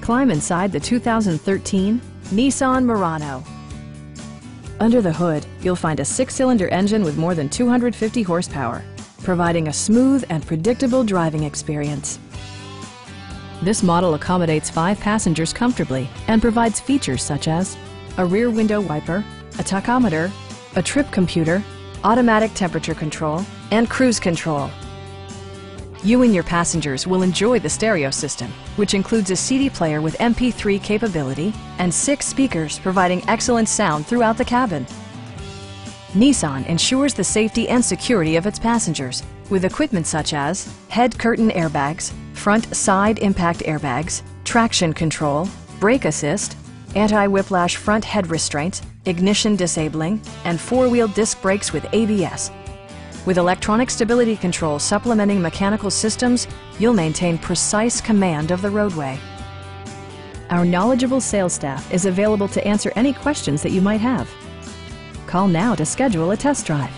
Climb inside the 2013 Nissan Murano. Under the hood, you'll find a 6-cylinder engine with more than 250 horsepower, providing a smooth and predictable driving experience. This model accommodates 5 passengers comfortably and provides features such as a rear window wiper, a tachometer, a trip computer, automatic temperature control, and cruise control. You and your passengers will enjoy the stereo system, which includes a CD player with MP3 capability and 6 speakers providing excellent sound throughout the cabin. Nissan ensures the safety and security of its passengers with equipment such as head curtain airbags, front side impact airbags, traction control, brake assist, anti-whiplash front head restraints, ignition disabling, and 4-wheel disc brakes with ABS. With electronic stability control supplementing mechanical systems, you'll maintain precise command of the roadway. Our knowledgeable sales staff is available to answer any questions that you might have. Call now to schedule a test drive.